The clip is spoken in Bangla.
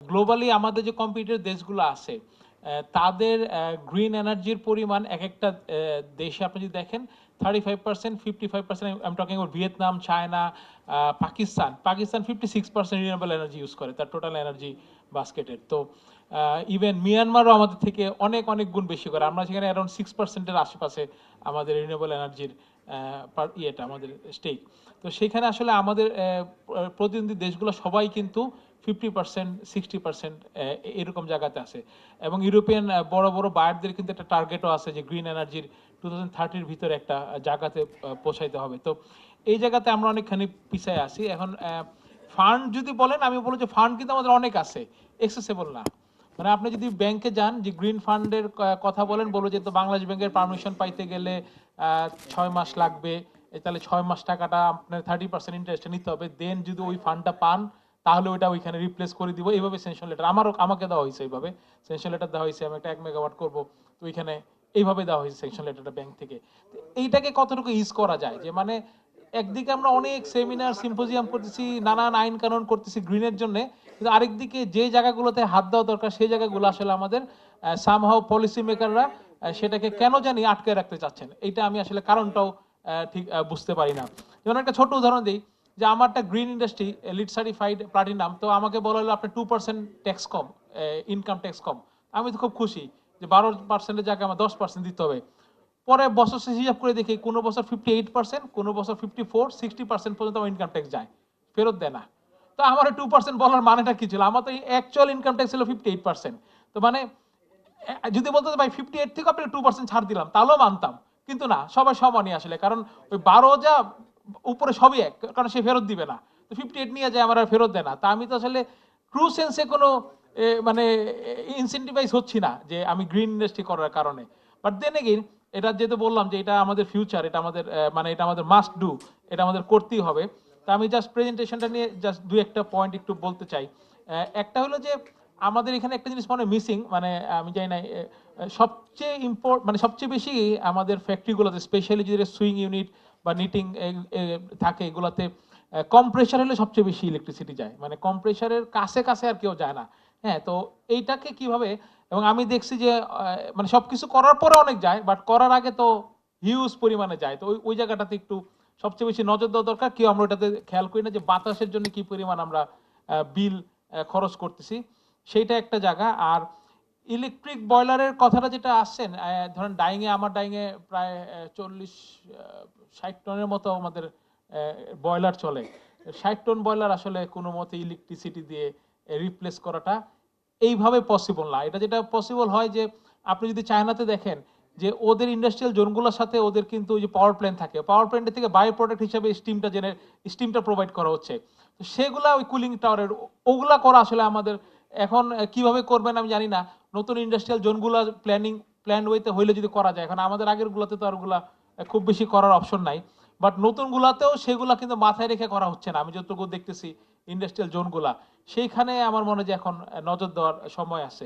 গ্লোবালি আমাদের যে কম্পিটিটর দেশগুলো আছে তাদের গ্রিন এনার্জির পরিমাণ এক একটা দেশে আপনি যদি দেখেন 35%, 55%, I am talking about Vietnam, China, Pakistan 56% renewable energy use করে তার টোটাল এনার্জি বাস্কেটের। তো ইভেন মিয়ানমারও আমাদের থেকে অনেক অনেক গুণ বেশি করে, আমরা সেখানে অ্যারাউন্ড 6%-এর আশেপাশে আমাদের রিনিউয়েবল এনার্জির ইয়েটা আমাদের স্টেক। তো সেখানে আসলে আমাদের প্রতিদ্বন্দ্বী দেশগুলো সবাই কিন্তু 50%, 60% এরকম জায়গাতে আছে। এবং ইউরোপিয়ান বড় বড় বায়ারদের কিন্তু একটা টার্গেটও আছে যে গ্রিন এনার্জির 2030-র ভিতরে একটা জায়গাতে পৌঁছাইতে হবে। তো এই জায়গাতে আমরা অনেকখানি পিছিয়ে আছি এখন। ফান্ড যদি বলেন, আমি বলবো যে ফান্ড কিন্তু আমাদের অনেক আছে, এক্সেসেবল না। মানে আপনি যদি ব্যাংকে যান, যে গ্রিন ফান্ডের কথা বলেন, বলবো যে তো বাংলাদেশ ব্যাংকের পারমিশন পাইতে গেলে 6 মাস লাগবে, তাহলে 6 মাস টাকাটা আপনার 30% ইন্টারেস্টে নিতে হবে, দেন যদি ওই ফান্ডটা পান তাহলে ওইটা ওইখানে রিপ্লেস করে দিব। এইভাবে সেনশন লেটার আমাকে দেওয়া হয়েছে, এইভাবে সেনশন লেটার দেওয়া হয়েছে, আমি একটা 1 মেগাওয়াট করবো, তো ওইখানে এইভাবে দেওয়া হয়েছে সেকশন লেটারটা ব্যাংক থেকে। এইটাকে কতটুকু ইউজ করা যায়, যে মানে একদিকে আমরা অনেক সেমিনার সিম্পোজিয়াম করতেছি, নানান আইন কানুন করতেছি গ্রিনের জন্য, কিন্তু আরেকদিকে যে জায়গাগুলোতে হাত দেওয়া দরকার সেই জায়গাগুলো আসলে আমাদের সামহাও পলিসি মেকাররা সেটাকে কেন জানি আটকে রাখতে চাচ্ছেন। এইটা আমি আসলে কারণটাও ঠিক বুঝতে পারি না। যেমন একটা ছোট উদাহরণ দিই, যে আমার একটা green industry lead certified platinum, তো আমাকে বলা হলো আপনার 2% ট্যাক্স কম, ইনকাম ট্যাক্স কম। আমি তো খুব খুশি যে 12%-এর জায়গায় আমার 10% দিতে হবে। পরে বছর শেষে হিসাব করে দেখি কোনো বছর 58%, কোনো বছর 54, 60% পর্যন্ত আমার ইনকাম ট্যাক্স যায়, ফেরত দেয় না। তো আমার 2% বলার মানেটা কি ছিল? আমার তো অ্যাকচুয়াল ইনকাম ট্যাক্স ছিল 58%। তো মানে যদি বলতো ভাই 58 থেকে আপনি 2% ছাড় দিলাম, তাহলেও মানতাম। কিন্তু না, সবাই সমানই আসলে, কারণ ওই 12 যা উপরে সবই এক, কারণ সে ফেরত দিবে না। তো 58 নিয়ে যায়, আমার আর ফেরত দেয় না। তা আমি তো আসলে ট্রু সেন্সে কোনো মানে ইনসেন্টিভাইজ হচ্ছি না যে আমি গ্রিন ইন্ডাস্ট্রি করার কারণে। বাট দেন এগেইন, এটা যেহেতু বললাম যে এটা আমাদের ফিউচার, এটা আমাদের মানে এটা আমাদের মাস্ট ডু, এটা আমাদের করতেই হবে। তা আমি জাস্ট প্রেজেন্টেশনটা নিয়ে জাস্ট দুই একটা পয়েন্ট একটু বলতে চাই। একটা হলো যে আমাদের এখানে একটা জিনিস মনে মিসিং, মানে আমি জানি না, সবচেয়ে মানে সবচেয়ে বেশি আমাদের ফ্যাক্টরিগুলোতে, স্পেশালি যদি সুইং ইউনিট বা নিটিং থাকে, এগুলোতে কম প্রেশার হলে সবচেয়ে বেশি ইলেকট্রিসিটি যায়, মানে কম প্রেশারের কাছে কাছে আর কেউ যায় না। হ্যাঁ, তো এইটাকে কিভাবে, এবং আমি দেখছি যে মানে সবকিছু করার পরে অনেক যায়, বাট করার আগে তো হিউজ পরিমাণে যায়। তো ওই ওই জায়গাটাতে একটু সবচেয়ে বেশি নজর দেওয়া দরকার। কেউ আমরা ওটাতে খেয়াল করি না যে বাতাসের জন্য কি পরিমাণ আমরা বিল খরচ করতেছি, সেইটা একটা জায়গা। আর ইলেকট্রিক বয়লারের কথাটা যেটা আসছেন, ধরেন ডাইংয়ে, আমার ডাইংয়ে প্রায় 40-60 টনের মতো আমাদের বয়লার চলে। 60 টন বয়লার আসলে কোনো মতে ইলেকট্রিসিটি দিয়ে রিপ্লেস করাটা এইভাবে পসিবল না। এটা যেটা পসিবল হয়, যে আপনি যদি চায়নাতে দেখেন যে ওদের ইন্ডাস্ট্রিয়াল জোনগুলোর সাথে ওদের কিন্তু ওই যে পাওয়ার প্ল্যান্ট থাকে, পাওয়ার প্ল্যান্টের থেকে বাই প্রোডাক্ট হিসেবে স্টিমটা প্রোভাইড করা হচ্ছে। তো সেগুলা ওই কুলিং টাওয়ারের, ওগুলা করা আসলে আমাদের এখন কিভাবে করবেন আমি জানি না। নতুন ইন্ডাস্ট্রিয়াল জোনগুলো প্ল্যান ওয়েতে হইলে যদি করা যায়, এখন আমাদের আগের গুলাতে তো আর ওগুলা খুব বেশি করার অপশন নাই। বাট নতুন গুলাতেও সেগুলা কিন্তু মাথায় রেখে করা হচ্ছে না, আমি যতটুকু দেখতেছি ইন্ডাস্ট্রিয়াল জোনগুলা। সেইখানে আমার মনে হয় যে এখন নজর দেওয়ার সময় আছে।